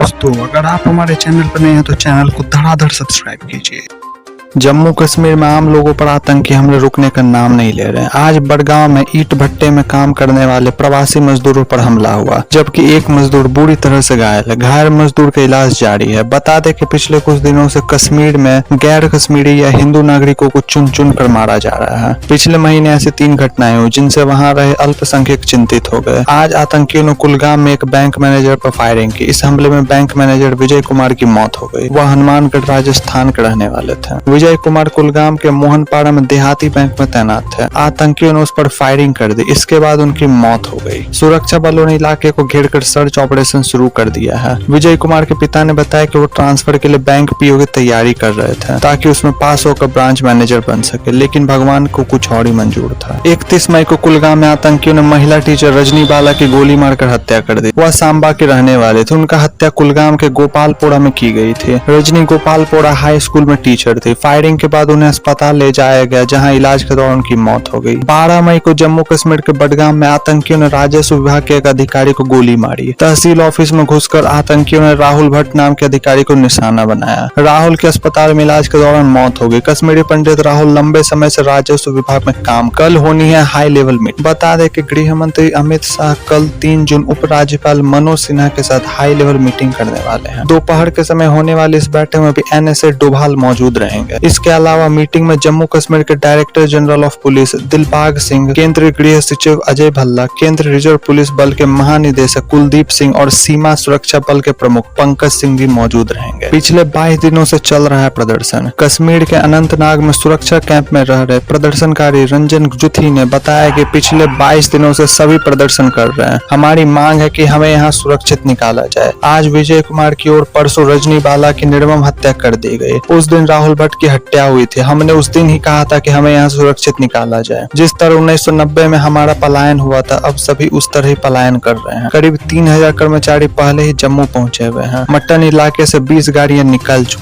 दोस्तों अगर आप हमारे चैनल पर नए हैं तो चैनल को धड़ाधड़ सब्सक्राइब कीजिए। जम्मू कश्मीर में आम लोगों पर आतंकी हमले रुकने का नाम नहीं ले रहे हैं। आज बड़गांव में ईंट भट्टे में काम करने वाले प्रवासी मजदूरों पर हमला हुआ, जबकि एक मजदूर बुरी तरह से घायल है। घायल मजदूर का इलाज जारी है। बता दें कि पिछले कुछ दिनों से कश्मीर में गैर कश्मीरी या हिंदू नागरिकों को चुन चुन कर मारा जा रहा है। पिछले महीने ऐसी 3 घटनाएं हुई जिनसे वहां रहे अल्पसंख्यक चिंतित हो गए। आज आतंकियों ने कुलगाम में एक बैंक मैनेजर पर फायरिंग की। इस हमले में बैंक मैनेजर विजय कुमार की मौत हो गई। वह हनुमानगढ़ राजस्थान के रहने वाले थे। विजय कुमार कुलगाम के मोहनपाड़ा में देहाती बैंक में तैनात थे। आतंकियों ने उस पर फायरिंग कर दी। इसके बाद उनकी मौत हो गई। सुरक्षा बलों ने इलाके को घेरकर सर्च ऑपरेशन शुरू कर दिया है। विजय कुमार के पिता ने बताया कि वो ट्रांसफर के लिए बैंक पीओ की तैयारी कर रहे थे ताकि उसमें पास होकर ब्रांच मैनेजर बन सके, लेकिन भगवान को कुछ और ही मंजूर था। 31 मई को कुलगाम में आतंकियों ने महिला टीचर रजनी बाला की गोली मारकर हत्या कर दी। वह सांबा के रहने वाले थे। उनका हत्या कुलगाम के गोपालपोड़ा में की गई थी। रजनी गोपालपोड़ा हाई स्कूल में टीचर थी। फायरिंग के बाद उन्हें अस्पताल ले जाया गया, जहां इलाज के दौरान उनकी मौत हो गई। 12 मई को जम्मू कश्मीर के बडगाम में आतंकियों ने राजस्व विभाग के एक अधिकारी को गोली मारी। तहसील ऑफिस में घुसकर आतंकियों ने राहुल भट्ट नाम के अधिकारी को निशाना बनाया। राहुल के अस्पताल में इलाज के दौरान मौत हो गई। कश्मीरी पंडित राहुल लंबे समय से राजस्व विभाग में काम। कल होनी है हाई लेवल मीटिंग। बता दें कि गृह मंत्री अमित शाह कल 3 जून उपराज्यपाल मनोज सिन्हा के साथ हाई लेवल मीटिंग करने वाले हैं। दोपहर के समय होने वाली इस बैठक में भी NSA डोभाल मौजूद रहेंगे। इसके अलावा मीटिंग में जम्मू कश्मीर के director general of police Dilbag Singh, केंद्रीय गृह सचिव अजय भल्ला, केंद्रीय रिजर्व पुलिस बल के महानिदेशक कुलदीप सिंह और सीमा सुरक्षा बल के प्रमुख पंकज सिंह भी मौजूद रहेंगे। पिछले 22 दिनों से चल रहा है प्रदर्शन। कश्मीर के अनंतनाग में सुरक्षा कैंप में रह रहे प्रदर्शनकारी रंजन जुथी ने बताया कि पिछले 22 दिनों से सभी प्रदर्शन कर रहे हैं। हमारी मांग है कि हमें यहाँ सुरक्षित निकाला जाए। आज विजय कुमार की ओर परसों रजनी बाला की निर्मम हत्या कर दी गई। उस दिन राहुल भट्ट की हत्या हुई थी। हमने उस दिन ही कहा था कि हमें यहाँ सुरक्षित निकाला जाए। जिस तरह 1990 में हमारा पलायन हुआ था, अब सभी उस तरह ही पलायन कर रहे हैं। करीब 3000 कर्मचारी पहले ही जम्मू पहुंचे हुए हैं। मट्टन इलाके से 20 गाड़ियां निकल चुकी।